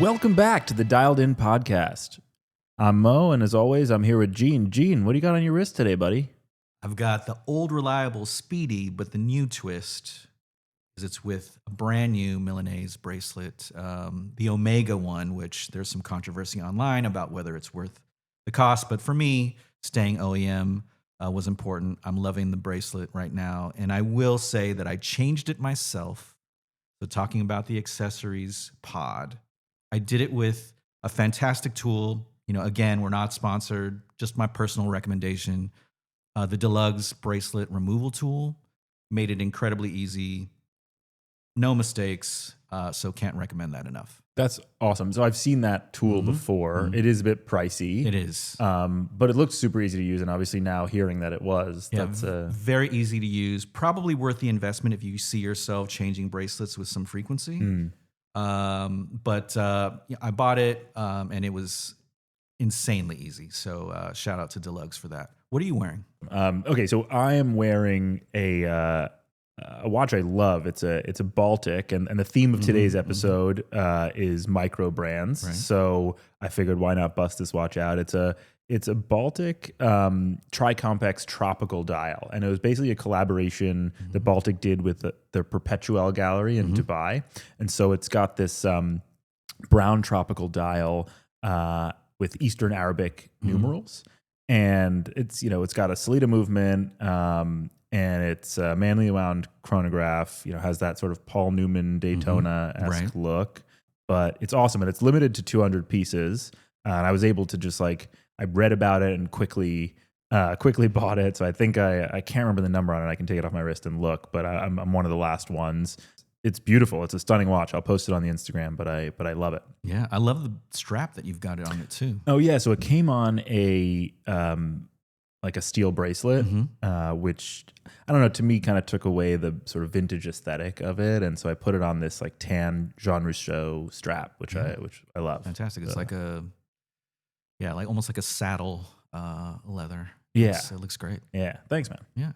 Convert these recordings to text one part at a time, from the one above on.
Welcome back to the Dialed In Podcast. I'm Mo, and as always, I'm here with Gene. Gene, what do you got on your wrist today, buddy? I've got the old reliable Speedy, but the new twist is it's with a brand new Milanese bracelet, the Omega one, which there's some controversy online about whether it's worth the cost. But for me, staying OEM was important. I'm loving the bracelet right now. And I will say that I changed it myself. So talking about the accessories pod, I did it with a fantastic tool. You know, again, we're not sponsored, just my personal recommendation. The Deluxe bracelet removal tool made it incredibly easy. No mistakes, so can't recommend that enough. That's awesome. So I've seen that tool before. Mm-hmm. It is a bit pricey. It is. But it looks super easy to use, and obviously now hearing that it was, that's very easy to use. Probably worth the investment if you see yourself changing bracelets with some frequency. But I bought it, and it was insanely easy. So shout out to Deluxe for that. What are you wearing? Okay, so I am wearing a watch I love. It's a Baltic, and the theme of today's episode is Microbrands. Right. So I figured, why not bust this watch out? It's a Baltic Tricomplex Tropical dial, and it was basically a collaboration the Baltic did with the Perpetual Gallery in Dubai, and so it's got this brown tropical dial with Eastern Arabic numerals. And it's got a Salida movement, and it's a manually wound chronograph. Has that sort of Paul Newman Daytona-esque look, but it's awesome, and it's limited to 200 pieces. And I was able to just I read about it and quickly bought it. So I think I can't remember the number on it. I can take it off my wrist and look, but I'm one of the last ones. It's beautiful. It's a stunning watch. I'll post it on the Instagram, but I love it. Yeah, I love the strap that you've got it on it too. Oh yeah, so it came on a steel bracelet, which I don't know, to me kind of took away the sort of vintage aesthetic of it, and so I put it on this tan Jean Rousseau strap, which I love. Fantastic. It's almost like a saddle leather. Yeah, it looks great. Yeah, thanks, man. Yeah.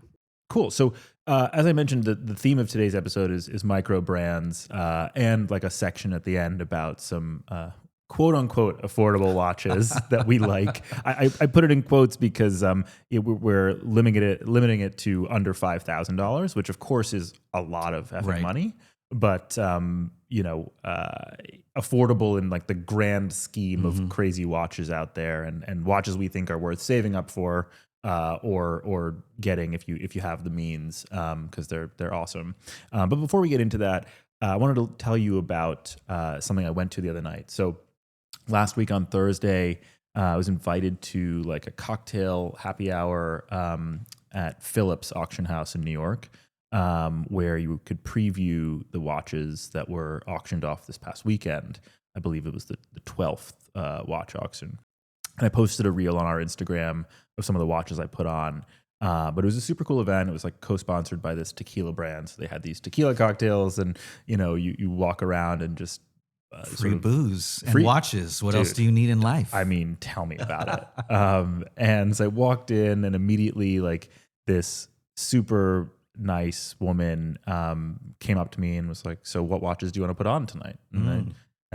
Cool. So as I mentioned, the theme of today's episode is micro brands, and a section at the end about some quote unquote affordable watches that we like. I put it in quotes because we're limiting it to under $5,000, which of course is a lot of effing money, but affordable in the grand scheme of crazy watches out there, and watches we think are worth saving up for. Or getting if you have the means, because they're awesome. But before we get into that, I wanted to tell you about something I went to the other night. So last week on Thursday, I was invited to a cocktail happy hour at Phillips Auction House in New York, where you could preview the watches that were auctioned off this past weekend. I believe it was the 12th watch auction. And I posted a reel on our Instagram of some of the watches I put on. But it was a super cool event. It was co-sponsored by this tequila brand. So they had these tequila cocktails, and you walk around and just free booze and watches. What else do you need in life? I mean, tell me about it. And so I walked in, and immediately this super nice woman came up to me and was like, "So what watches do you want to put on tonight?"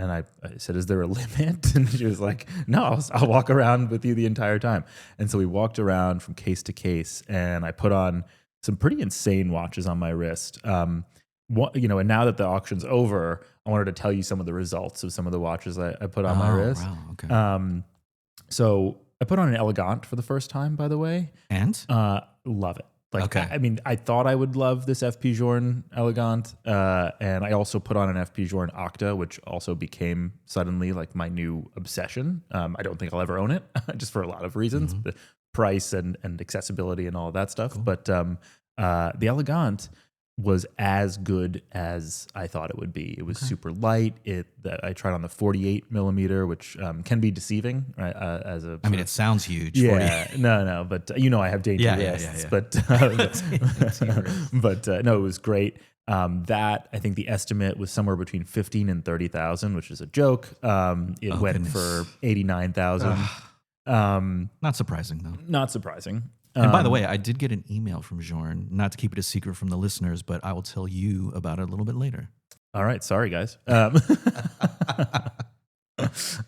And I said, "Is there a limit?" And she was like, "No, I'll walk around with you the entire time." And so we walked around from case to case, and I put on some pretty insane watches on my wrist. And now that the auction's over, I wanted to tell you some of the results of some of the watches I put on my wrist. Wow, okay. So I put on an Elegant for the first time, by the way. And? Love it. Okay. I thought I would love this FP Journe Elegant, and I also put on an FP Journe Octa, which also became suddenly my new obsession. I don't think I'll ever own it, just for a lot of reasons, the price and accessibility and all of that stuff. Cool. But the Elegant was as good as I thought it would be. It was super light. I tried on the 48 millimeter, which can be deceiving, right? It sounds huge. Yeah, 48. No, but I have dainty wrists. Yeah. But no, it was great. That I think the estimate was somewhere between 15 and 30,000, which is a joke. It went for 89,000. Not surprising though. Not surprising. And by the way, I did get an email from Journe, not to keep it a secret from the listeners, but I will tell you about it a little bit later. All right. Sorry, guys.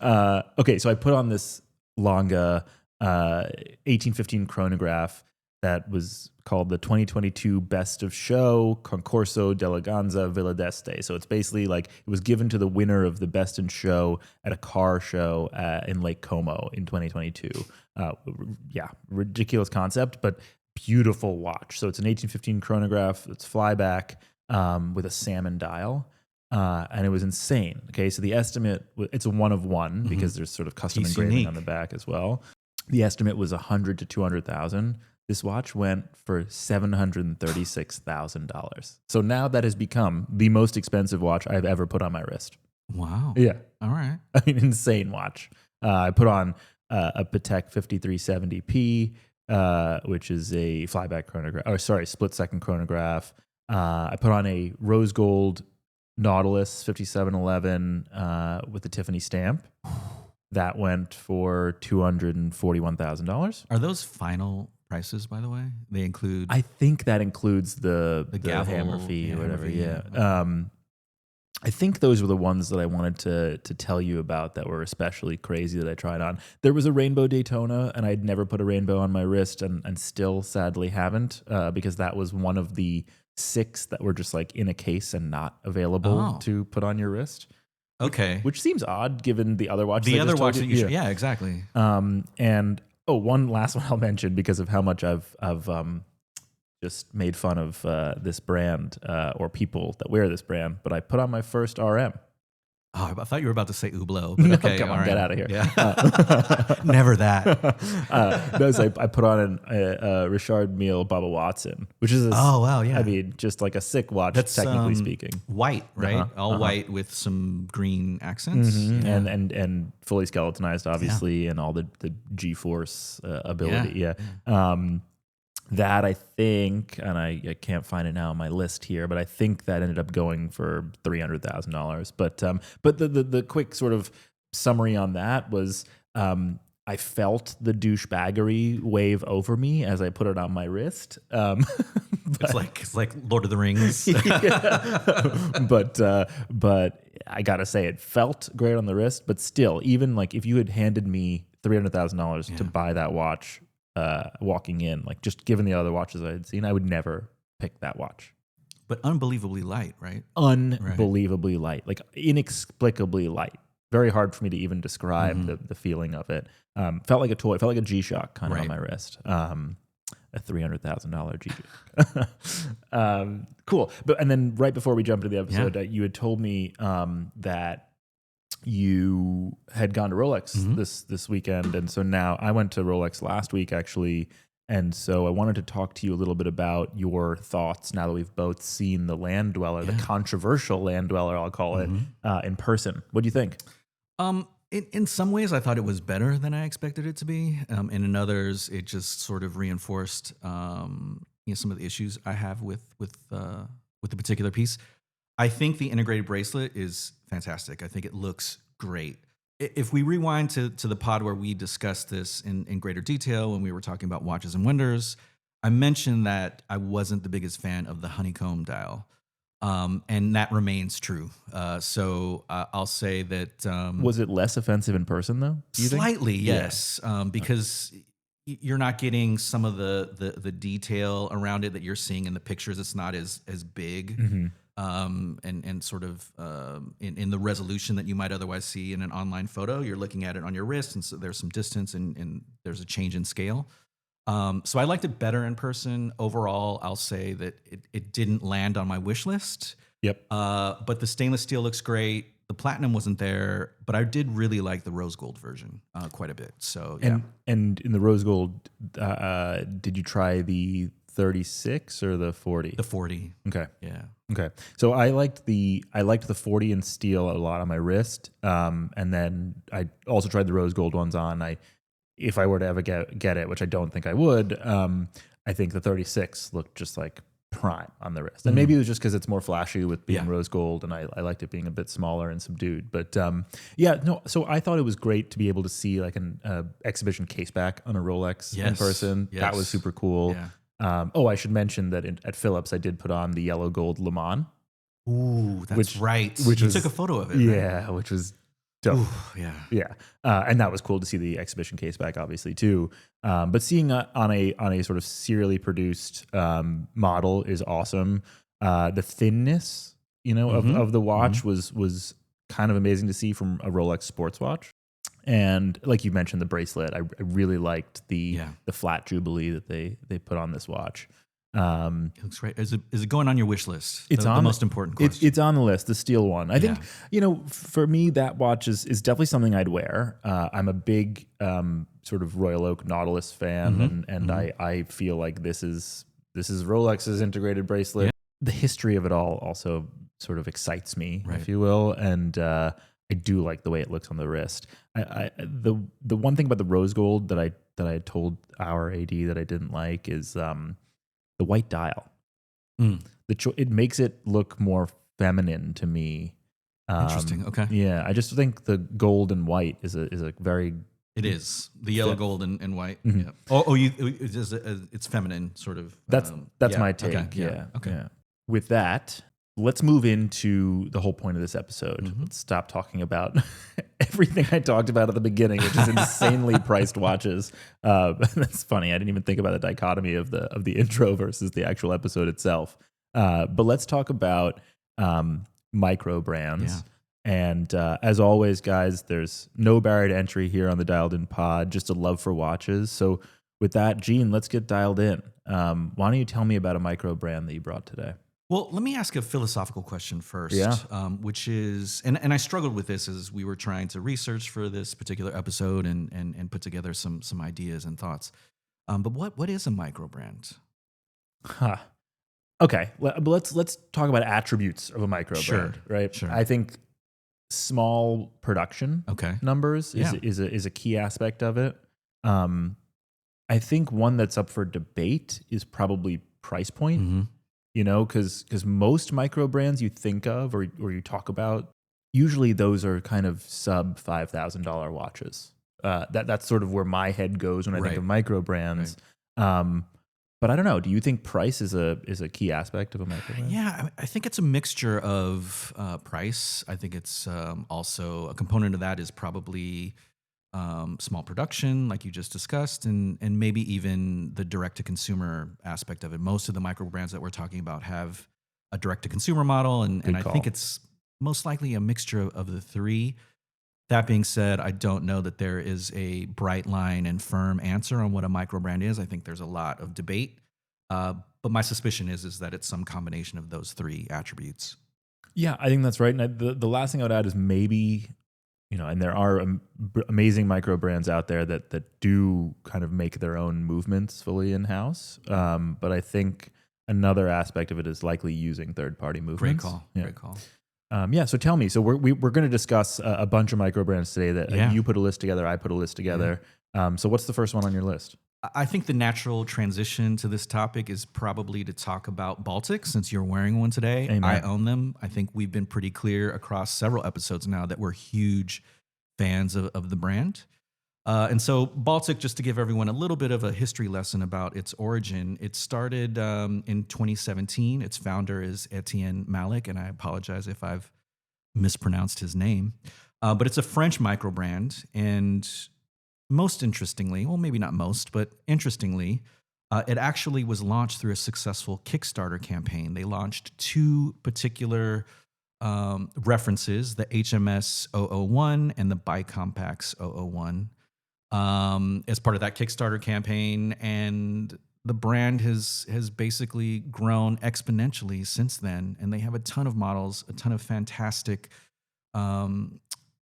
Okay, so I put on this Longa 1815 chronograph that was called the 2022 Best of Show Concorso d'Eleganza Villa d'Este. So it's basically like it was given to the winner of the Best in Show at a car show in Lake Como in 2022. Yeah, ridiculous concept, but beautiful watch. So it's an 1815 chronograph. It's flyback with a salmon dial. And it was insane. Okay, so the estimate, it's a one of one because there's sort of custom engraving unique on the back as well. The estimate was 100 to 200,000. This watch went for $736,000. So now that has become the most expensive watch I've ever put on my wrist. Wow. Yeah. All right. I mean, insane watch. I put on a Patek 5370P, which is a flyback chronograph, split second chronograph. I put on a rose gold Nautilus 5711 with the Tiffany stamp. That went for $241,000. Are those final prices, by the way? They include... I think that includes the gavel, hammer fee or whatever. Fee, Yeah. Okay. I think those were the ones that I wanted to tell you about that were especially crazy that I tried on. There was a rainbow Daytona, and I'd never put a rainbow on my wrist, and still sadly haven't, because that was one of the 6 that were just like in a case and not available to put on your wrist. Okay. Which seems odd given the other watches. The other watch that you yeah, exactly. And one last one I'll mention because of how much I've just made fun of this brand or people that wear this brand. But I put on my first RM. Oh, I thought you were about to say Hublot. But okay, come on, right. get out of here. Yeah. Never that. I put on a Richard Mille Bubba Watson, which is wow, yeah. I mean, just like a sick watch, That's technically speaking. White, right? All white with some green accents. Mm-hmm. Yeah. And fully skeletonized, obviously, and all the G-force ability. Yeah. That I think, and I can't find it now on my list here, but I think that ended up going for $300,000. But the quick sort of summary on that was I felt the douchebaggery wave over me as I put it on my wrist. It's like Lord of the Rings. But I gotta say, it felt great on the wrist. But still, even like if you had handed me $300,000 to buy that watch. Walking in, like just given the other watches I had seen, I would never pick that watch. But unbelievably light, right? Unbelievably light, like inexplicably light. Very hard for me to even describe the feeling of it. Felt like a toy, felt like a G-Shock kind of on my wrist. A $300,000 G-Shock. Cool. And then right before we jump into the episode, you had told me that you had gone to Rolex this weekend, and so now I went to Rolex last week actually, and so I wanted to talk to you a little bit about your thoughts now that we've both seen the Land Dweller, the controversial Land Dweller, I'll call it, in person. What do you think? In some ways, I thought it was better than I expected it to be, and in others, it just sort of reinforced some of the issues I have with the particular piece. I think the integrated bracelet is fantastic. I think it looks great. If we rewind to the pod where we discussed this in greater detail when we were talking about watches and wonders, I mentioned that I wasn't the biggest fan of the honeycomb dial, and that remains true. So I'll say that... was it less offensive in person, though? Slightly, yes, because you're not getting some of the detail around it that you're seeing in the pictures. It's not as big. And sort of in the resolution that you might otherwise see in an online photo. You're looking at it on your wrist, and so there's some distance and there's a change in scale. So I liked it better in person. Overall, I'll say that it didn't land on my wish list. Yep. But the stainless steel looks great. The platinum wasn't there, but I did really like the rose gold version quite a bit. So yeah. And in the rose gold, did you try the 36 or the 40? The 40. Okay. Yeah. Okay. So I liked the 40 in steel a lot on my wrist. And then I also tried the rose gold ones on. If I were to ever get it, which I don't think I would, I think the 36 looked just like prime on the wrist. And maybe it was just because it's more flashy with being rose gold, and I liked it being a bit smaller and subdued. But so I thought it was great to be able to see like an exhibition case back on a Rolex in person. Yes. That was super cool. Yeah. I should mention that at Philips, I did put on the yellow gold Le Mans. Ooh, that's right. Which you took a photo of it. Yeah, right? which was Dope. Ooh, yeah. Yeah, and that was cool to see the exhibition case back, obviously too. But seeing on a sort of serially produced model is awesome. The thinness, of the watch was kind of amazing to see from a Rolex sports watch. And like you mentioned, the bracelet, I really liked the flat jubilee that they put on this watch. It looks great. Is it going on your wish list? It's the most important question. It's on the list, the steel one. I think, for me, that watch is definitely something I'd wear. I'm a big sort of Royal Oak Nautilus fan, and I feel like this is Rolex's integrated bracelet. Yeah. The history of it all also sort of excites me, Right. if you will, and I do like the way it looks on the wrist. The one thing about the rose gold that I had told our AD that I didn't like is the white dial. It makes it look more feminine to me. Interesting. Okay. Yeah, I just think the gold and white is a very. It is the yellow, gold, and white. Mhm. Yeah. It's feminine, sort of. That's yeah. my take. Okay. Yeah. Okay. Yeah. With that, let's move into the whole point of this episode. Mm-hmm. Let's stop talking about everything I talked about at the beginning, which is insanely priced watches. That's funny. I didn't even think about the dichotomy of the intro versus the actual episode itself. But let's talk about Microbrands. Yeah. And as always, guys, there's no barrier to entry here on the Dialed In Pod, just a love for watches. So with that, Gene, let's get dialed in. Why don't you tell me about a microbrand that you brought today? Well, let me ask a philosophical question first, Yeah. Which is, and I struggled with this as we were trying to research for this particular episode and put together some ideas and thoughts. But what is a microbrand? Huh. Okay, but let's talk about attributes of a microbrand, Sure, right? sure. I think small production Okay. numbers Yeah. is a key aspect of it. I think one that's up for debate is probably price point. Mm-hmm. Because most micro brands you think of or you talk about, usually those are kind of sub $5,000 watches. That's sort of where my head goes when I think of micro brands. But I don't know. Do you think price is a key aspect of a micro brand? Yeah, I think it's a mixture of price. I think it's also a component of that is probably small production, like you just discussed, and maybe even the direct to consumer aspect of it. Most of the micro brands that we're talking about have a direct to consumer model, and I think it's most likely a mixture of the three. That being said, I don't know that there is a bright line and firm answer on what a micro brand is. I think there's a lot of debate, but my suspicion is that it's some combination of those three attributes. Yeah, I think that's right. And the last thing I would add is maybe, and there are amazing micro brands out there that do kind of make their own movements fully in house. But I think another aspect of it is likely using third party movements. Great call. Yeah. Great call. So tell me. So we're going to discuss a bunch of micro brands today. That you put a list together, I put a list together. So what's the first one on your list? I think the natural transition to this topic is probably to talk about Baltic, since you're wearing one today. Amen. I own them. I think we've been pretty clear across several episodes now that we're huge fans of the brand. And so Baltic, just to give everyone a little bit of a history lesson about its origin, it started in 2017. Its founder is Etienne Malik, and I apologize if I've mispronounced his name. But it's a French micro brand, and most interestingly, well, maybe not most, but interestingly, it actually was launched through a successful Kickstarter campaign. They launched two particular references, the HMS 001 and the Bicompax 001, as part of that Kickstarter campaign. And the brand has basically grown exponentially since then. And they have a ton of models, a ton of fantastic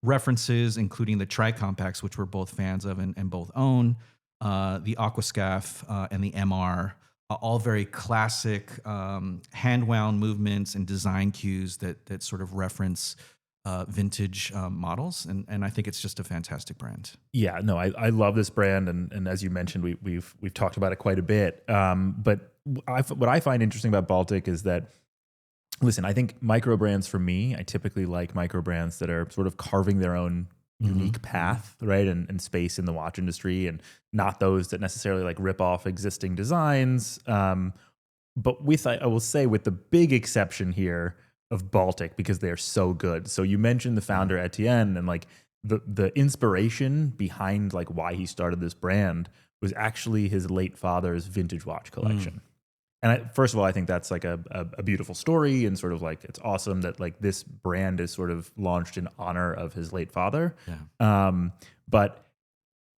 references, including the Tricompax, which we're both fans of and both own, the Aquascaf and the MR, all very classic hand-wound movements and design cues that sort of reference vintage models. And I think it's just a fantastic brand. Yeah, no, I love this brand. And as you mentioned, we've talked about it quite a bit. But what I find interesting about Baltic is that, listen, I think micro brands for me, I typically like micro brands that are sort of carving their own unique path, right? And space in the watch industry, and not those that necessarily like rip off existing designs. But I will say, with the big exception here of Baltic, because they're so good. So you mentioned the founder Etienne, and like the inspiration behind like why he started this brand was actually his late father's vintage watch collection. And first of all, I think that's like a beautiful story, and sort of like it's awesome that like this brand is sort of launched in honor of his late father. But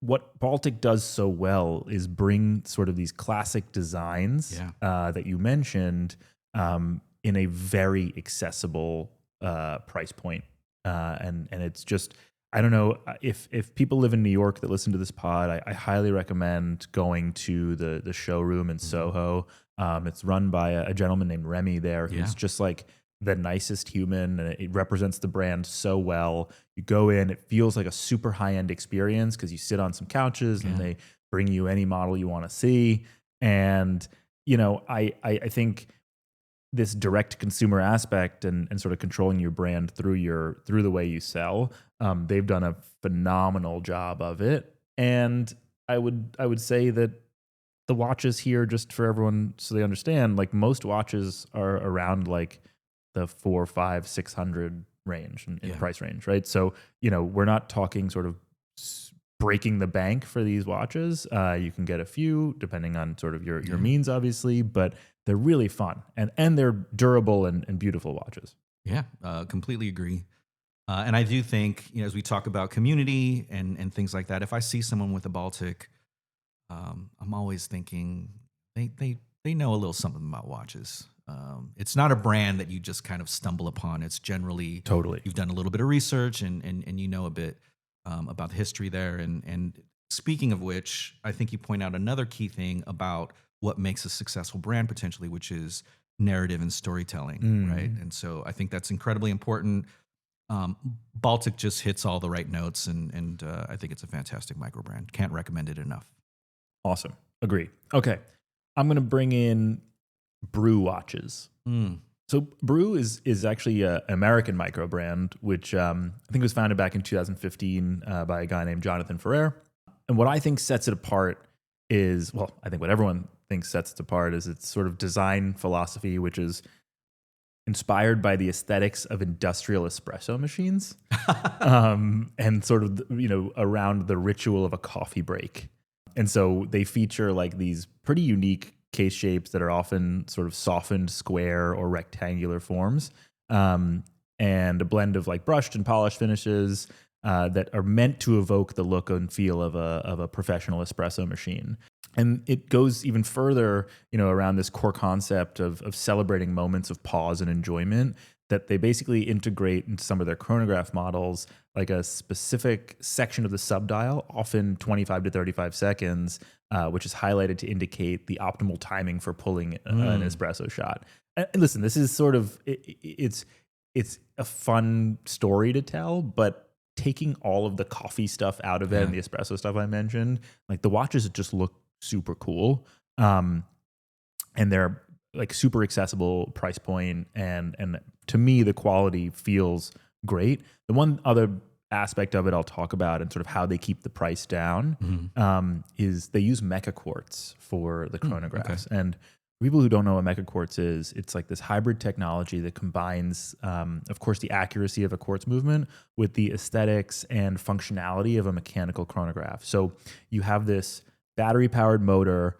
what Baltic does so well is bring sort of these classic designs that you mentioned in a very accessible price point. And it's just, I don't know if people live in New York that listen to this pod, I highly recommend going to the showroom in Soho. It's run by a gentleman named Remy there, who's just like the nicest human, and it represents the brand so well. You go in, it feels like a super high-end experience because you sit on some couches and they bring you any model you want to see. And, you know, I think this direct consumer aspect and sort of controlling your brand through the way you sell, they've done a phenomenal job of it. And I would say that the watches here, just for everyone so they understand, like most watches are around like the 400, 500, 600 range in price range, right? So, you know, we're not talking sort of breaking the bank for these watches. You can get a few depending on sort of your means, obviously, but they're really fun and they're durable and beautiful watches. Yeah, completely agree. And I do think, you know, as we talk about community and things like that, if I see someone with a Baltic, I'm always thinking they know a little something about watches. It's not a brand that you just kind of stumble upon. It's generally you've done a little bit of research and you know a bit about the history there. And speaking of which, I think you point out another key thing about what makes a successful brand potentially, which is narrative and storytelling, right? And so I think that's incredibly important. Baltic just hits all the right notes, and I think it's a fantastic micro brand. Can't recommend it enough. Awesome. Agree. Okay. I'm going to bring in Brew watches. So Brew is actually an American micro brand, which I think was founded back in 2015 by a guy named Jonathan Ferrer. And what I think sets it apart is, well, I think what everyone thinks sets it apart is its sort of design philosophy, which is inspired by the aesthetics of industrial espresso machines and sort of, you know, around the ritual of a coffee break. And so they feature like these pretty unique case shapes that are often sort of softened square or rectangular forms, and a blend of like brushed and polished finishes that are meant to evoke the look and feel of a professional espresso machine. And it goes even further, you know, around this core concept of celebrating moments of pause and enjoyment, that they basically integrate into some of their chronograph models, like a specific section of the subdial, often 25 to 35 seconds, which is highlighted to indicate the optimal timing for pulling an espresso shot. And listen, this is sort of, it's a fun story to tell, but taking all of the coffee stuff out of it and the espresso stuff I mentioned, like the watches just look super cool. And they're like super accessible price point, and to me the quality feels great. The one other aspect of it I'll talk about and sort of how they keep the price down is they use mecha quartz for the chronographs. And people who don't know what mecha quartz is, it's like this hybrid technology that combines, of course, the accuracy of a quartz movement with the aesthetics and functionality of a mechanical chronograph. So you have this battery-powered motor,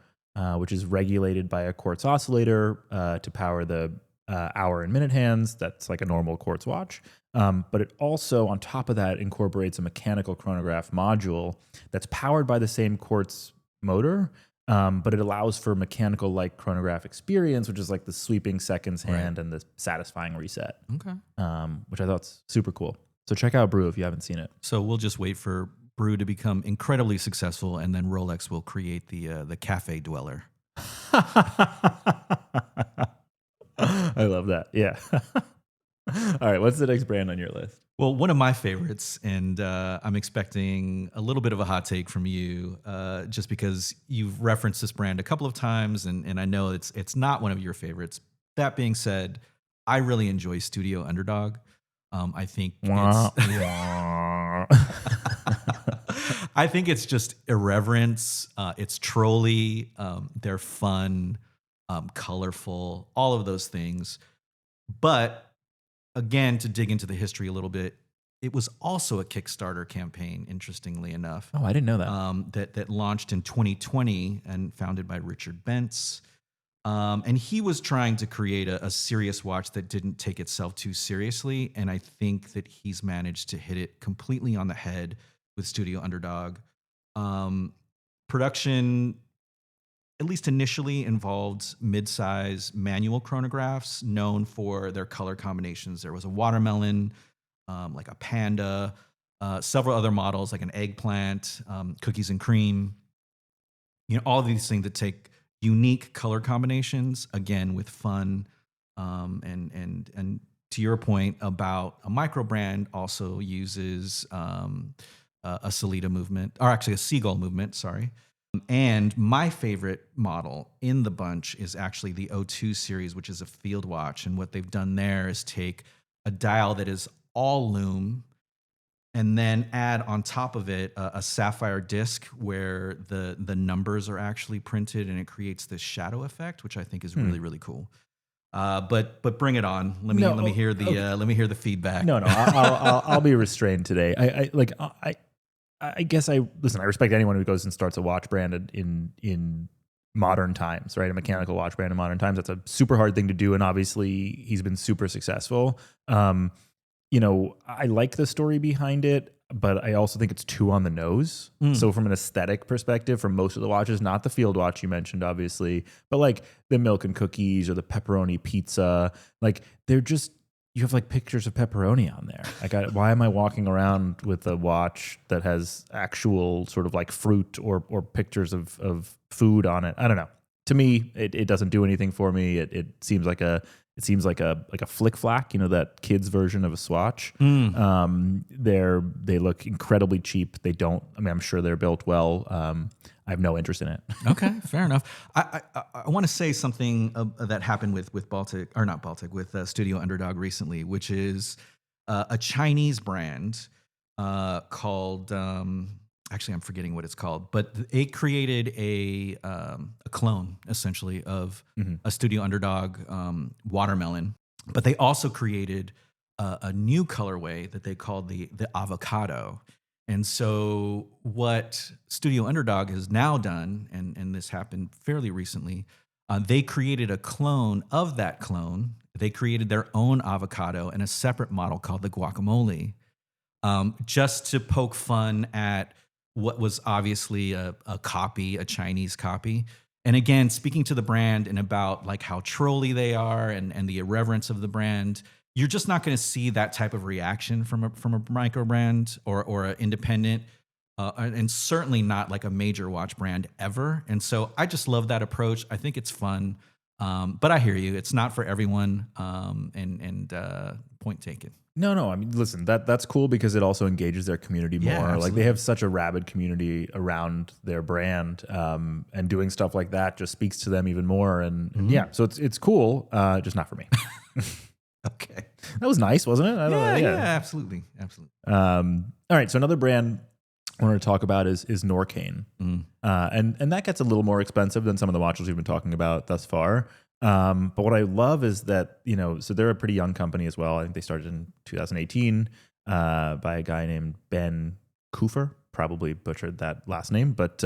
which is regulated by a quartz oscillator to power the hour and minute hands. That's like a normal quartz watch. But it also, on top of that, incorporates a mechanical chronograph module that's powered by the same quartz motor, but it allows for mechanical-like chronograph experience, which is like the sweeping seconds hand and the satisfying reset, which I thought's super cool. So check out Brew if you haven't seen it. So we'll just wait for Brew to become incredibly successful, and then Rolex will create the cafe dweller. I love that. Yeah. All right. What's the next brand on your list? Well, one of my favorites, and I'm expecting a little bit of a hot take from you, just because you've referenced this brand a couple of times, and I know it's not one of your favorites. That being said, I really enjoy Studio Underdog. I think I think it's just irreverence. It's trolly. They're fun, colorful, all of those things. But again, to dig into the history a little bit, it was also a Kickstarter campaign, interestingly enough, Oh, I didn't know that. that launched in 2020 and founded by Richard Bentz. And he was trying to create a serious watch that didn't take itself too seriously. And I think that he's managed to hit it completely on the head with Studio Underdog. Production, at least initially, involved mid-size manual chronographs known for their color combinations. There was a watermelon, like a panda, several other models like an eggplant, cookies and cream. All of these things that take unique color combinations, again with fun, and to your point about a microbrand, also uses a Salida movement, or actually a seagull movement. Sorry. And my favorite model in the bunch is actually the O2 series, which is a field watch. And what they've done there is take a dial that is all lume and then add on top of it a sapphire disc where the numbers are actually printed, and it creates this shadow effect, which I think is really, really cool. But bring it on. Let me hear the feedback. No, I'll be restrained today. I guess I respect anyone who goes and starts a watch brand in modern times, right? A mechanical watch brand in modern times. That's a super hard thing to do, and obviously he's been super successful. I like the story behind it, but I also think it's too on the nose. So from an aesthetic perspective, for most of the watches, not the field watch you mentioned, obviously, but like the milk and cookies or the pepperoni pizza, like they're just, you have like pictures of pepperoni on there. Like, why am I walking around with a watch that has actual sort of like fruit or pictures of food on it? I don't know. To me, it doesn't do anything for me. It seems like a flick flack, that kids version of a swatch. They look incredibly cheap. They don't. I mean, I'm sure they're built well. I have no interest in it. Okay, fair enough. I want to say something that happened with Baltic, or not Baltic, with Studio Underdog recently, which is a Chinese brand called. Actually, I'm forgetting what it's called, but it created a clone essentially of a Studio Underdog watermelon. But they also created a new colorway that they called the avocado. And so what Studio Underdog has now done, and this happened fairly recently, they created a clone of that clone. They created their own avocado and a separate model called the guacamole, just to poke fun at what was obviously a copy, a Chinese copy. And again, speaking to the brand and about like how trolly they are and the irreverence of the brand, you're just not going to see that type of reaction from a micro brand or an independent, and certainly not like a major watch brand ever. And so I just love that approach. I think it's fun, but I hear you. It's not for everyone. And point taken. No. I mean, listen, that's cool because it also engages their community more. Yeah, like they have such a rabid community around their brand, and doing stuff like that just speaks to them even more. And yeah, so it's cool, just not for me. Okay, that was nice, wasn't it? Yeah, absolutely. All right, so another brand I wanted to talk about is Norcane, and that gets a little more expensive than some of the watches we've been talking about thus far. But what I love is that, so they're a pretty young company as well. I think they started in 2018 by a guy named Ben Kufer. Probably butchered that last name, but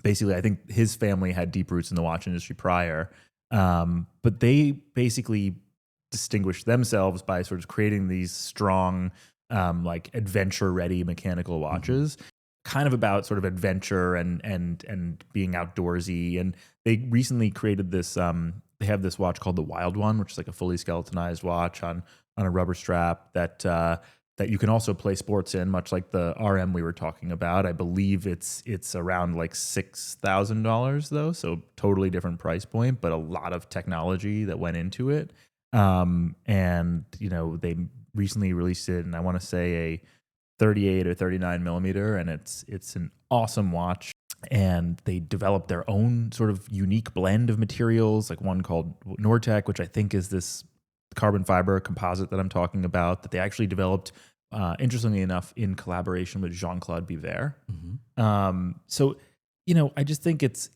basically I think his family had deep roots in the watch industry prior. But they basically distinguished themselves by sort of creating these strong, like adventure-ready mechanical watches. Kind of about sort of adventure and being outdoorsy. And they recently created this, they have this watch called the Wild One, which is like a fully skeletonized watch on a rubber strap that you can also play sports in, much like the RM we were talking about. I believe it's around like $6,000 though, so totally different price point, but a lot of technology that went into it. And they recently released it, and I want to say a 38 or 39 millimeter, and it's an awesome watch. And they developed their own sort of unique blend of materials, like one called Nortec, which I think is this carbon fiber composite that I'm talking about, that they actually developed, interestingly enough, in collaboration with Jean-Claude Biver. So I just think it's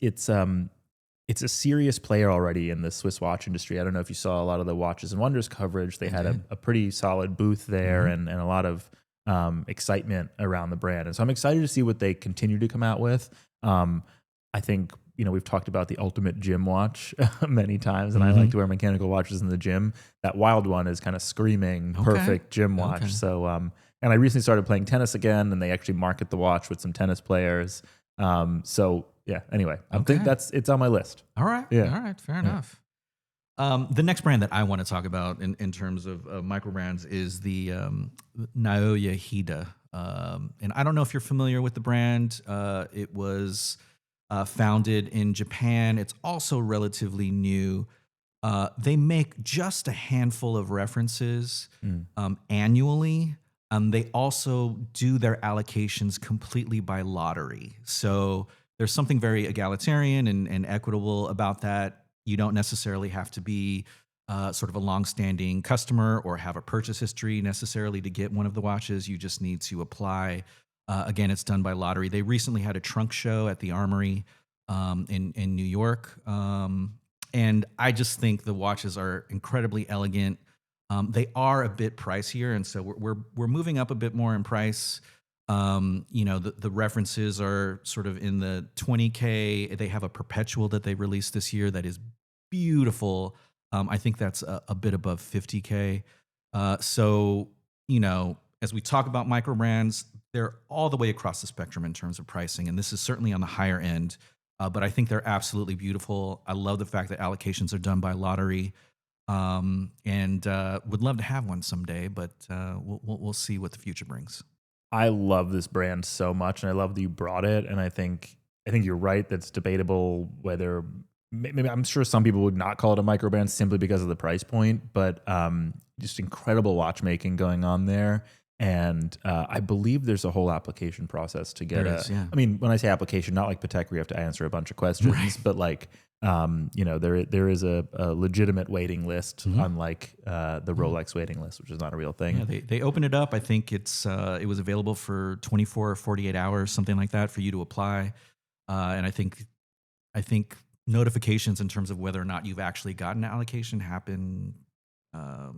it's a serious player already in the Swiss watch industry. I don't know if you saw a lot of the Watches and Wonders coverage. They had a pretty solid booth there and a lot of excitement around the brand. And so I'm excited to see what they continue to come out with. I think, we've talked about the ultimate gym watch many times, and I like to wear mechanical watches in the gym. That Wild one is kind of screaming perfect gym watch. Okay. So, and I recently started playing tennis again, and they actually market the watch with some tennis players. So yeah, anyway, I think it's on my list. All right. Yeah. All right. Fair enough. The next brand that I want to talk about in terms of microbrands is the Naoya Hida. And I don't know if you're familiar with the brand. It was founded in Japan. It's also relatively new. They make just a handful of references annually. They also do their allocations completely by lottery. So there's something very egalitarian and equitable about that. You don't necessarily have to be sort of a longstanding customer or have a purchase history necessarily to get one of the watches. You just need to apply. Again, it's done by lottery. They recently had a trunk show at the Armory in New York. And I just think the watches are incredibly elegant. They are a bit pricier, and so we're moving up a bit more in price. The references are sort of in the 20K. They have a perpetual that they released this year that is beautiful. I think that's a bit above 50K. So, as we talk about microbrands, they're all the way across the spectrum in terms of pricing, and this is certainly on the higher end. But I think they're absolutely beautiful. I love the fact that allocations are done by lottery. And would love to have one someday, but we'll see what the future brings. I love this brand so much, and I love that you brought it. And I think you're right. That's debatable whether maybe I'm sure some people would not call it a microbrand simply because of the price point, but just incredible watchmaking going on there. And I believe there's a whole application process to get I mean, when I say application, not like Patek where you have to answer a bunch of questions, but like, there is a legitimate waiting list, unlike the Rolex waiting list, which is not a real thing. Yeah, they opened it up. I think it was available for 24 or 48 hours, something like that, for you to apply. And I think notifications in terms of whether or not you've actually gotten an allocation are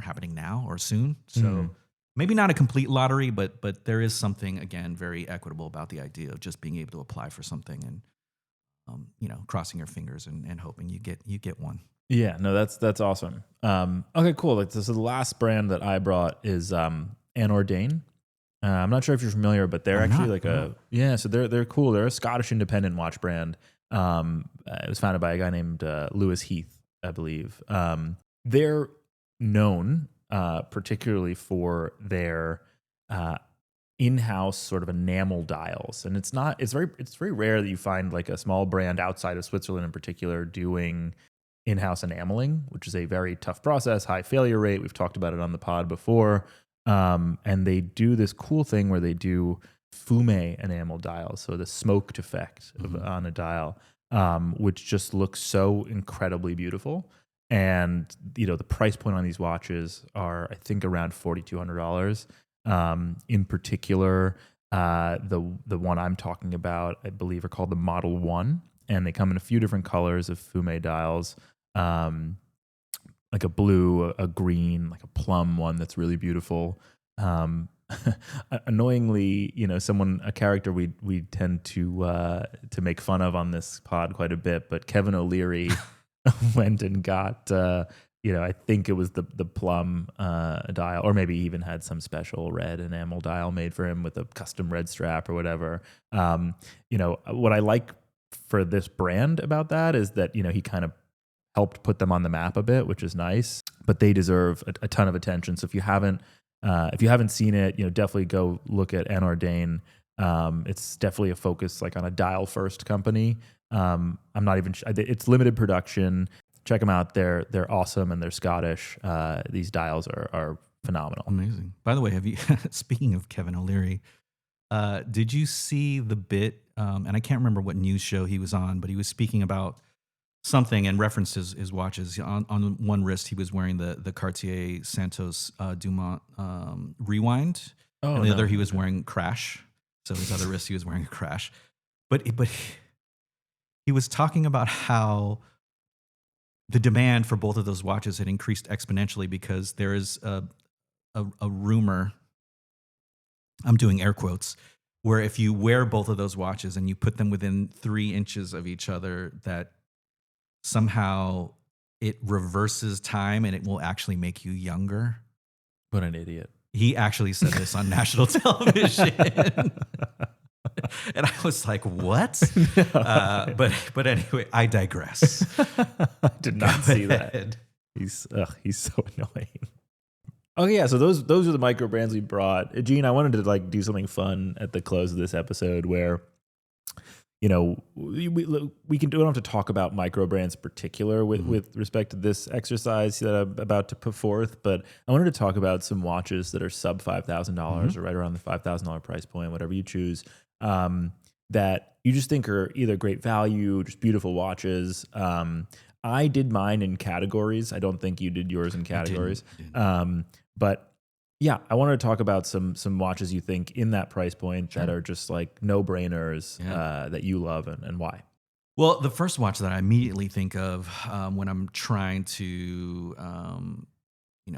happening now or soon. So maybe not a complete lottery, but there is something, again, very equitable about the idea of just being able to apply for something and crossing your fingers and hoping you get one. Yeah, no, that's awesome. Okay, cool. Like, so the last brand that I brought is Anordain. I'm not sure if you're familiar, but they're actually so they're cool. They're a Scottish independent watch brand. It was founded by a guy named Lewis Heath, I believe. They're known particularly for their in-house sort of enamel dials, and it's very rare that you find like a small brand outside of Switzerland in particular doing in-house enameling, which is a very tough process, high failure rate. We've talked about it on the pod before. And they do this cool thing where they do fume enamel dials, so the smoked effect on a dial, which just looks so incredibly beautiful. And the price point on these watches are, I think, around $4,200. In particular, the one I'm talking about, I believe, are called the Model 1, and they come in a few different colors of fume dials. Like a blue, a green, like a plum one that's really beautiful. Annoyingly, a character we tend to make fun of on this pod quite a bit, but Kevin O'Leary went and got I think it was the plum dial, or maybe he even had some special red enamel dial made for him with a custom red strap or whatever. What I like for this brand about that is that he kind of helped put them on the map a bit, which is nice. But they deserve a ton of attention. So if you haven't seen it, definitely go look at Anordain. It's definitely a focus like on a dial first company. I'm not even. It's limited production. Check them out. They're awesome and they're Scottish. These dials are phenomenal. Amazing. By the way, have you? Speaking of Kevin O'Leary, did you see the bit? And I can't remember what news show he was on, but he was speaking about something and referenced his watches. On one wrist, he was wearing the Cartier Santos Dumont Rewind. And the other, he was wearing Crash. So his other wrist, he was wearing a Crash. But he was talking about how the demand for both of those watches had increased exponentially because there is a rumor, I'm doing air quotes, where if you wear both of those watches and you put them within 3 inches of each other, that somehow it reverses time and it will actually make you younger. What an idiot. He actually said this on national television. And I was like, what? But anyway, I digress. I did not see that. He's so annoying. Okay, yeah. So those are the micro brands we brought. Gene, I wanted to like do something fun at the close of this episode where, you know, we don't have to talk about micro brands in particular with respect to this exercise that I'm about to put forth, but I wanted to talk about some watches that are sub $5,000 or right around the $5,000 price point, whatever you choose, that you just think are either great value, just beautiful watches. I did mine in categories. I don't think you did yours in categories. But yeah, I wanted to talk about some watches you think in that price point that are just like no-brainers that you love and why. Well, the first watch that I immediately think of when I'm trying to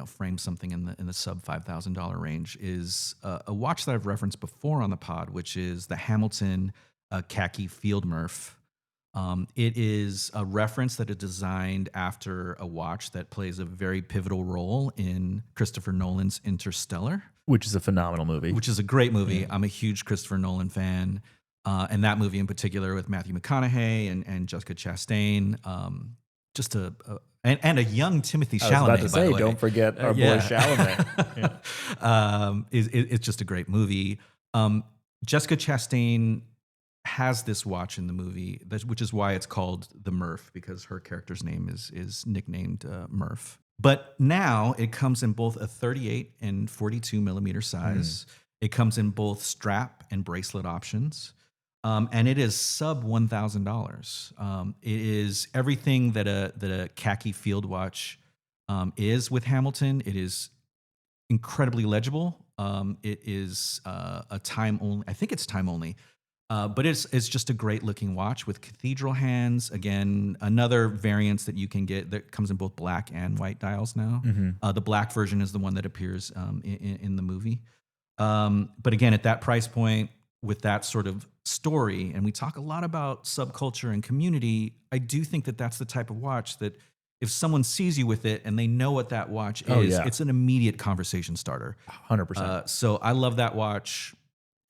frame something in the sub $5,000 range is a watch that I've referenced before on the pod, which is the Hamilton Khaki Field Murph. It is a reference that is designed after a watch that plays a very pivotal role in Christopher Nolan's Interstellar. Which is a phenomenal movie. Which is a great movie. Yeah. I'm a huge Christopher Nolan fan. And that movie in particular with Matthew McConaughey and Jessica Chastain. Just and a young Timothy Chalamet, I was about to say, by the way. Don't forget our boy Chalamet. It's just a great movie. Jessica Chastain has this watch in the movie, which is why it's called the Murph, because her character's name is nicknamed Murph. But now it comes in both a 38 and 42 millimeter size. It comes in both strap and bracelet options. And it is sub $1,000. It is everything that a khaki field watch is with Hamilton. It is incredibly legible. It is a time only. I think it's time only. But it's just a great looking watch with cathedral hands. Again, another variance that you can get that comes in both black and white dials now. The black version is the one that appears in the movie. But again, at that price point, with that sort of story, and we talk a lot about subculture and community, I do think that that's the type of watch that if someone sees you with it and they know what that watch is, it's an immediate conversation starter. 100%. So I love that watch.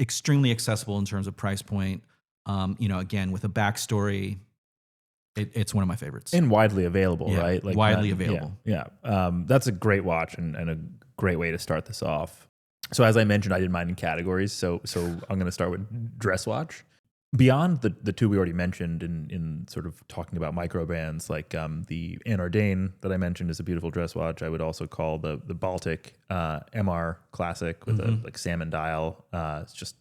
Extremely accessible in terms of price point. Again, with a backstory, it's one of my favorites. And widely available, right? Like widely available. Yeah. That's a great watch and a great way to start this off. So as I mentioned, I did mine in categories. So I'm going to start with dress watch. Beyond the two we already mentioned in sort of talking about micro brands, like the Anordane that I mentioned is a beautiful dress watch. I would also call the Baltic MR Classic with a like salmon dial. It's just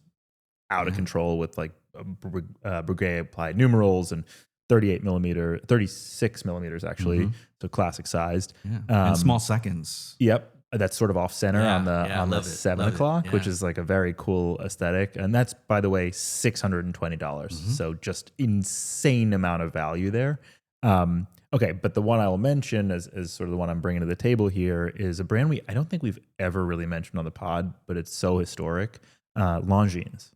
out of control with like Breguet applied numerals and 36 millimeters actually, so classic sized. And small seconds. Yep. That's sort of off center on the 7 o'clock, which is like a very cool aesthetic. And that's, by the way, $620. So just insane amount of value there. Okay, but the one I will mention as sort of the one I'm bringing to the table here is a brand I don't think we've ever really mentioned on the pod, but it's so historic, Longines.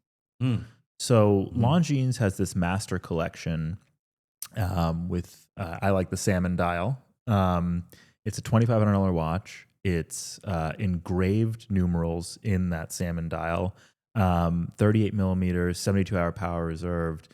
So Longines has this master collection with, I like the salmon dial. It's a $2,500 watch. It's engraved numerals in that salmon dial, 38 millimeters, 72-hour power reserved.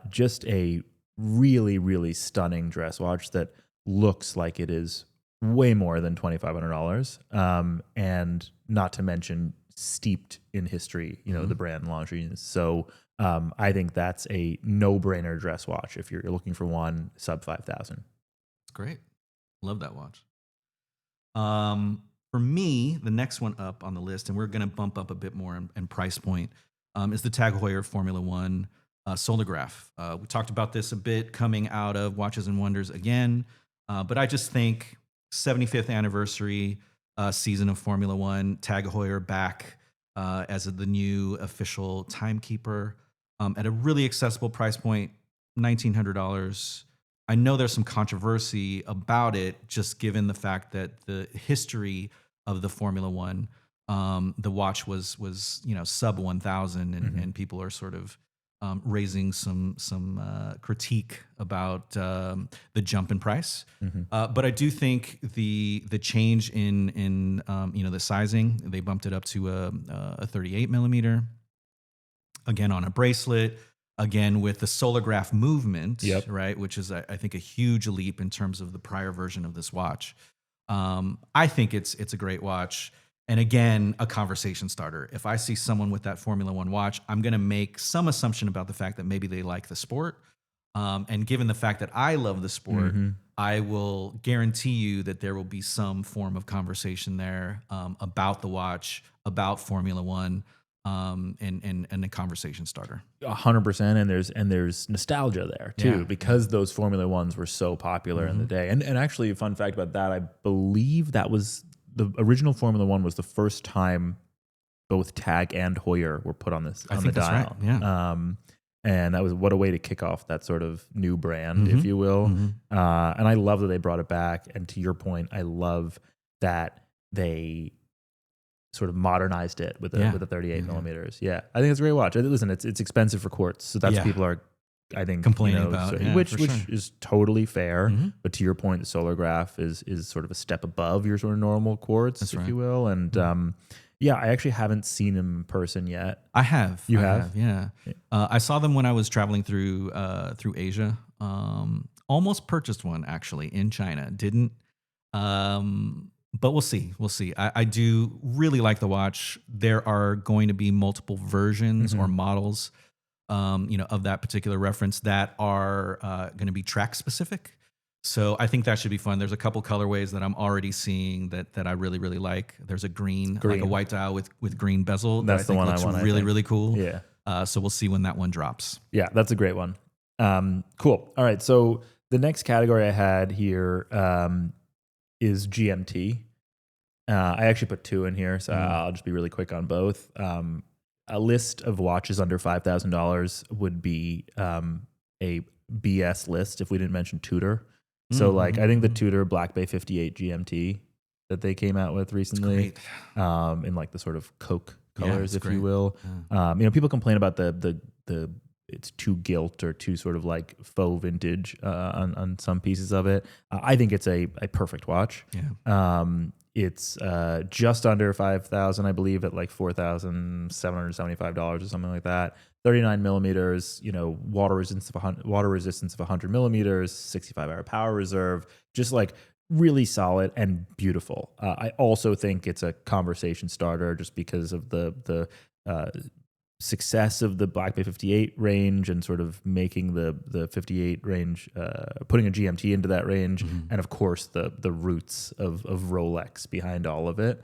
Just a really, really stunning dress watch that looks like it is way more than $2,500, and not to mention steeped in history, the brand Longines. So I think that's a no-brainer dress watch if you're looking for one sub 5,000. It's great. Love that watch. For me, the next one up on the list, and we're going to bump up a bit more in price point, is the Tag Heuer Formula One Solograph. We talked about this a bit coming out of Watches and Wonders again, but I just think 75th anniversary season of Formula One, Tag Heuer back as the new official timekeeper at a really accessible price point. $1,900. I know there's some controversy about it, just given the fact that the history of the Formula One, the watch was sub 1,000, and people are sort of raising some critique about the jump in price. But I do think the change in the sizing, they bumped it up to a 38 millimeter, again on a bracelet, again with the solargraph movement, right, which is I think a huge leap in terms of the prior version of this watch. I think it's a great watch. And again, a conversation starter. If I see someone with that Formula One watch, I'm going to make some assumption about the fact that maybe they like the sport. And given the fact that I love the sport, I will guarantee you that there will be some form of conversation there about the watch, about Formula One, and a conversation starter. 100%, and there's nostalgia there too, because those Formula Ones were so popular in the day. And actually, a fun fact about that, I believe that was the original Formula One was the first time both Tag and Heuer were put on this on the dial. That's right. Yeah. And that was, what a way to kick off that sort of new brand, if you will. And I love that they brought it back. And to your point, I love that they sort of modernized it with the 38 millimeters. Yeah, I think it's a great watch. Listen, it's expensive for quartz, so that's what people are, I think, complaining about, which is totally fair. But to your point, the solargraph is sort of a step above your sort of normal quartz, if you will. And I actually haven't seen them in person yet. I have. You have? Yeah. I saw them when I was traveling through Asia. Almost purchased one actually in China. Didn't. But we'll see. I do really like the watch. There are going to be multiple versions or models, of that particular reference that are going to be track specific. So I think that should be fun. There's a couple colorways that I'm already seeing that I really, really like. There's a green, like a white dial with green bezel. That's the one I want. Really, really cool. Yeah. So we'll see when that one drops. Yeah, that's a great one. Cool. All right. So the next category I had here is GMT. I actually put two in here, so I'll just be really quick on both. A list of watches under $5,000 would be a BS list if we didn't mention Tudor. So I think the Tudor Black Bay 58 GMT that they came out with recently, in like the sort of Coke colors, if you will. People complain about the it's too gilt or too sort of like faux vintage on some pieces of it. I think it's a perfect watch. It's just under $5,000, I believe, at like $4,775 or something like that. 39 millimeters, water resistance of 100 millimeters, 65-hour power reserve, just like really solid and beautiful. I also think it's a conversation starter just because of the success of the Black Bay 58 range and sort of making the 58 range, putting a GMT into that range, and of course the roots of Rolex behind all of it,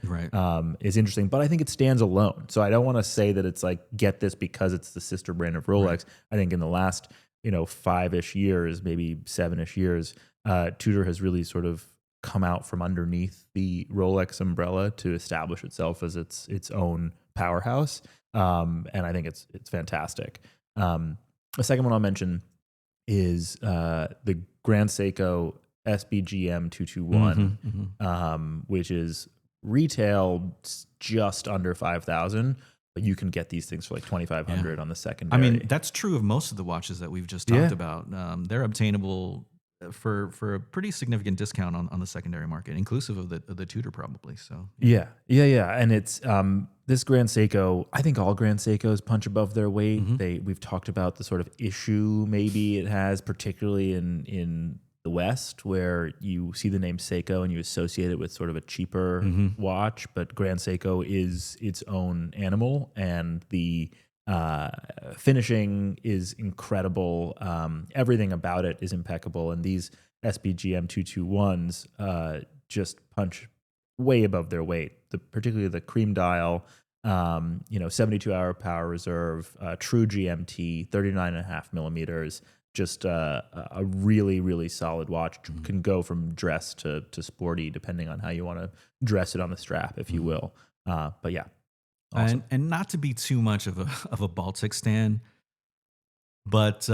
is interesting. But I think it stands alone. So I don't want to say that it's like get this because it's the sister brand of Rolex. I think in the last 5-ish years, maybe 7-ish years, Tudor has really sort of come out from underneath the Rolex umbrella to establish itself as its own powerhouse. And I think it's fantastic. The second one I'll mention is the Grand Seiko SBGM 221, which is retail just under $5,000, but you can get these things for like $2,500 on the secondary. I mean, that's true of most of the watches that we've just talked about. They're obtainable for a pretty significant discount on the secondary market, inclusive of the Tudor probably. So yeah. And it's this Grand Seiko. I think all Grand Seikos punch above their weight. We've talked about the sort of issue maybe it has, particularly in the West, where you see the name Seiko and you associate it with sort of a cheaper watch, but Grand Seiko is its own animal, and the finishing is incredible. Everything about it is impeccable, and these SBGM 221s just punch way above their weight. Particularly the cream dial, 72-hour power reserve, true GMT, 39.5 millimeters. Just a really, really solid watch. Can go from dress to sporty, depending on how you want to dress it on the strap, if you will. But yeah. Awesome. And not to be too much of a Baltic stan, But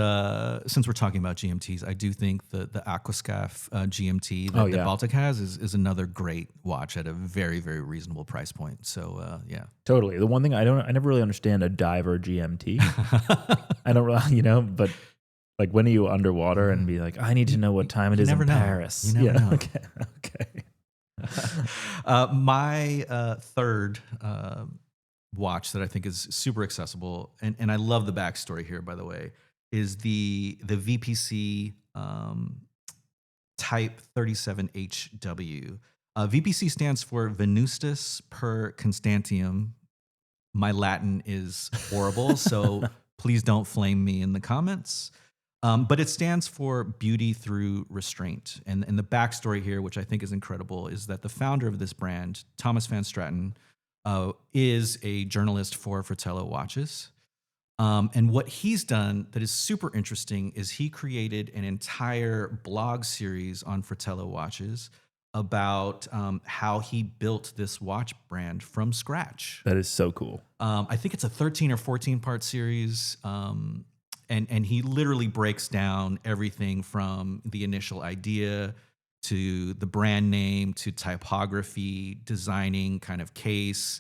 since we're talking about GMTs, I do think the Aquascaf GMT Oh, that yeah. Baltic has is another great watch at a very, very reasonable price point. So yeah. Totally. The one thing I never really understand a diver GMT. I don't really, but like when are you underwater and be like, I need to know what time it You is in never know. Paris. You never know. Okay. Okay. My third watch that I think is super accessible, and I love the backstory here, by the way, is the VPC Type 37HW. VPC stands for Venustus per Constantium. My Latin is horrible, so please don't flame me in the comments. But it stands for beauty through restraint. And the backstory here, which I think is incredible, is that the founder of this brand, Thomas Van Straten, is a journalist for Fratello Watches. And what he's done that is super interesting is he created an entire blog series on Fratello Watches about how he built this watch brand from scratch. That is so cool. I think it's a 13 or 14 part series. And he literally breaks down everything from the initial idea to the brand name to typography, designing kind of case,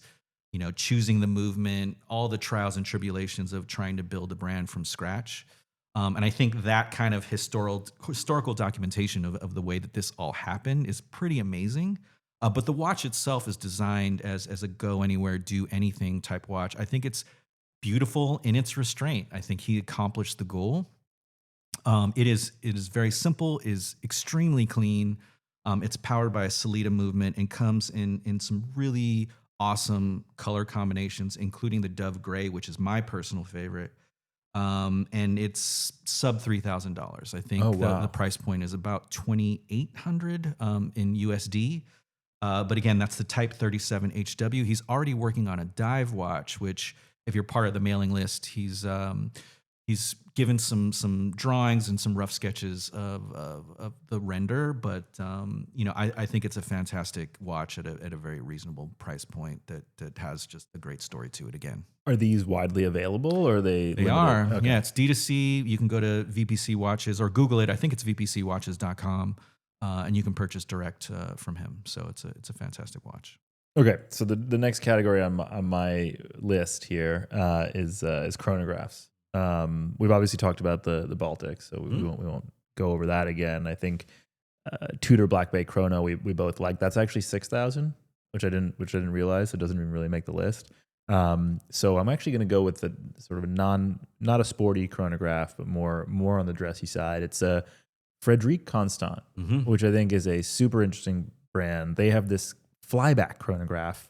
choosing the movement, all the trials and tribulations of trying to build a brand from scratch. And I think that kind of historical documentation of the way that this all happened is pretty amazing. But the watch itself is designed as a go anywhere, do anything type watch. I think it's beautiful in its restraint. I think he accomplished the goal. It is very simple, is extremely clean. It's powered by a Sellita movement and comes in some really awesome color combinations, including the Dove Gray, which is my personal favorite. And it's sub $3,000. I think the price point is about $2,800 in USD. But again, that's the Type 37 HW. He's already working on a dive watch, which, if you're part of the mailing list, he's given some drawings and some rough sketches of the render. But I think it's a fantastic watch at a very reasonable price point that has just a great story to it. Again, are these widely available, or are they? They are. Okay. Yeah, it's D2C. You can go to VPC Watches or Google it. I think it's vpcwatches.com, and you can purchase direct from him. So it's a fantastic watch. Okay, so the next category on my list here is chronographs. We've obviously talked about the Baltic, so we won't go over that again. I think Tudor Black Bay Chrono we both like. That's actually 6,000, which I didn't realize. It doesn't even really make the list. So I'm actually going to go with the sort of not a sporty chronograph, but more on the dressy side. It's a Frederique Constant, which I think is a super interesting brand. They have this flyback chronograph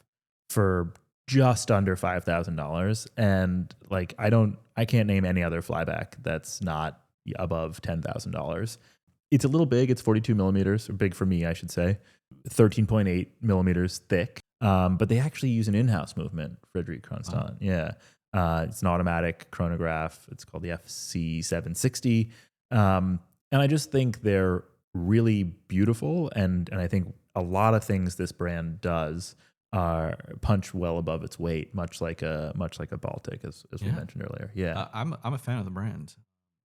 for just under $5,000, and like I can't name any other flyback that's not above $10,000. It's a little big. It's 42 millimeters, or big for me, I should say. 13.8 millimeters thick. But they actually use an in-house movement, Frederique Constant. Yeah, it's an automatic chronograph. It's called the FC 760, and I just think they're really beautiful, and I think a lot of things this brand does are punch well above its weight, much like a Baltic, as we mentioned earlier. Yeah, I'm a fan of the brand.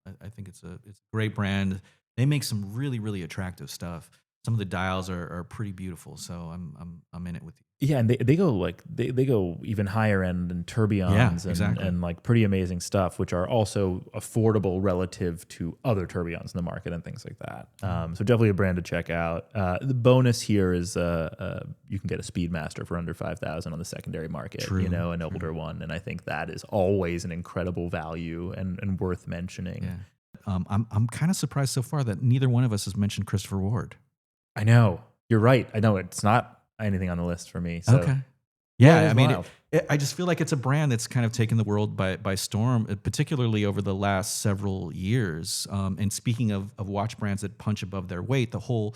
I think it's a great brand. They make some really, really attractive stuff. Some of the dials are pretty beautiful, so I'm in it with you. Yeah, and they go they go even higher end than tourbillons and like pretty amazing stuff, which are also affordable relative to other tourbillons in the market and things like that. So definitely a brand to check out. The bonus here is you can get a Speedmaster for under $5,000 on the secondary market. An older one, and I think that is always an incredible value and worth mentioning. Yeah. I'm kind of surprised so far that neither one of us has mentioned Christopher Ward. I know. You're right. I know it's not anything on the list for me. So. Okay. Yeah, I mean, I just feel like it's a brand that's kind of taken the world by storm, particularly over the last several years. And speaking of watch brands that punch above their weight, the whole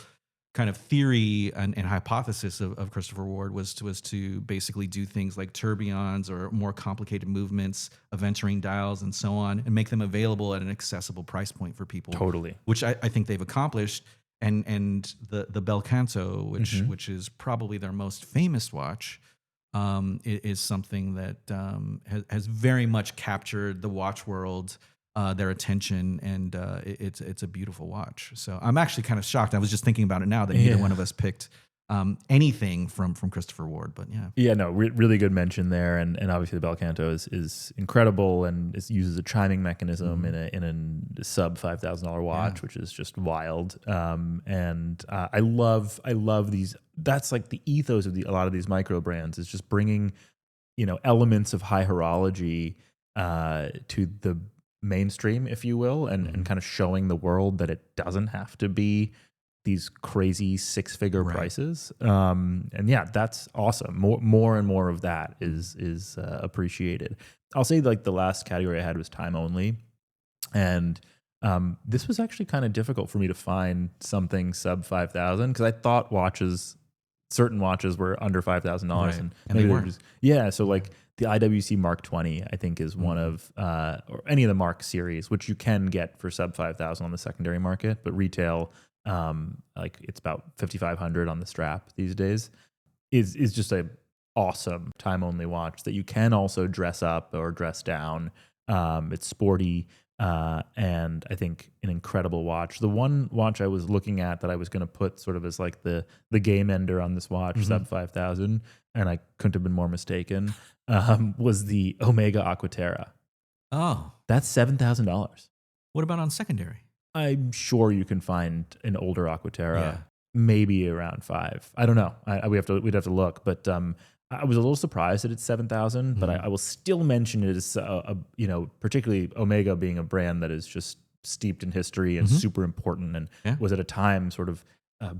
kind of theory and hypothesis of Christopher Ward was to basically do things like tourbillons or more complicated movements, event-ring dials, and so on, and make them available at an accessible price point for people. Totally. Which I think they've accomplished. And the Bel Canto, which is probably their most famous watch, is something that has very much captured the watch world their attention, and it's a beautiful watch. So I'm actually kind of shocked. I was just thinking about it now that neither one of us picked anything from Christopher Ward, but yeah. Yeah, no, really good mention there, and obviously the Bel Canto is incredible, and it uses a chiming mechanism in a sub $5,000 watch, which is just wild. And I love these. That's like the ethos of a lot of these micro brands is just bringing, elements of high horology to the mainstream, if you will, and kind of showing the world that it doesn't have to be these crazy 6-figure prices. And yeah, that's awesome. More and more of that is appreciated. I'll say like the last category I had was time only. And this was actually kind of difficult for me to find something sub 5,000 because I thought certain watches were under $5,000 and they weren't. So like the IWC Mark 20, I think, is one of, or any of the Mark series, which you can get for sub 5,000 on the secondary market, but retail, like it's about 5,500 on the strap these days, is just a awesome time only watch that you can also dress up or dress down. It's sporty, and I think an incredible watch. The one watch I was looking at that I was going to put sort of as like the game ender on this watch, sub 5,000, and I couldn't have been more mistaken, was the Omega Aquaterra. Oh, that's $7,000. What about on secondary? I'm sure you can find an older Aquaterra, maybe around 5. I don't know. We'd have to look, but I was a little surprised that it's 7,000. But I will still mention it as particularly Omega being a brand that is just steeped in history and super important, and was at a time sort of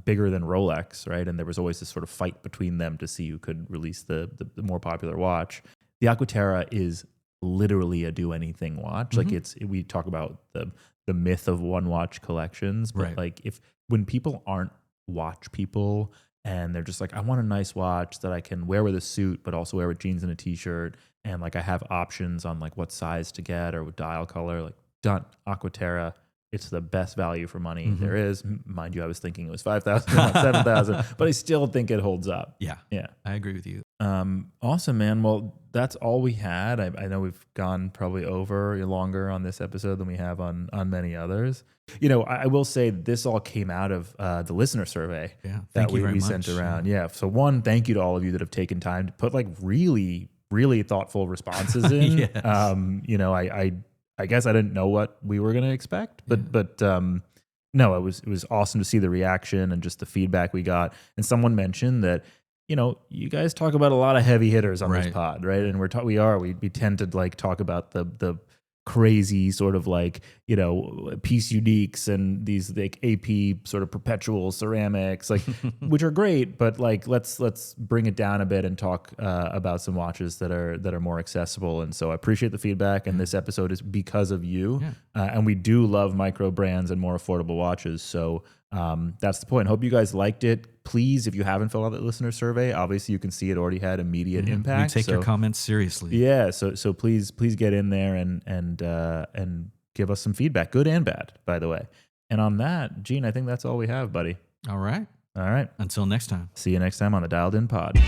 bigger than Rolex, right? And there was always this sort of fight between them to see who could release the more popular watch. The Aquaterra is literally a do anything watch. Like we talk about the myth of one watch collections, but like when people aren't watch people and they're just like, I want a nice watch that I can wear with a suit, but also wear with jeans and a t-shirt. And like, I have options on like what size to get or what dial color, like done. Aquaterra, it's the best value for money there is. Mind you, I was thinking it was 5,000, not 7,000, but I still think it holds up. Yeah. I agree with you. Awesome, man. Well, that's all we had. I know we've gone probably longer on this episode than we have on many others. I will say this all came out of the listener survey that we sent around. Yeah. So one, thank you to all of you that have taken time to put like really, really thoughtful responses in. Yes. I guess I didn't know what we were going to expect, but no, it was awesome to see the reaction and just the feedback we got. And someone mentioned that, you guys talk about a lot of heavy hitters on this pod, right? And we tend to like talk about the crazy sort of like, piece uniques and these like AP sort of perpetual ceramics, like, which are great, but like, let's bring it down a bit and talk about some watches that are more accessible. And so I appreciate the feedback. And this episode is because of you. And we do love micro brands and more affordable watches. So that's the point. Hope you guys liked it. Please, if you haven't filled out the listener survey, obviously you can see it already had immediate impact. We take your comments seriously. Yeah. So please get in there and give us some feedback, good and bad, by the way. And on that, Gene, I think that's all we have, buddy. All right. All right. Until next time. See you next time on the Dialed In Pod.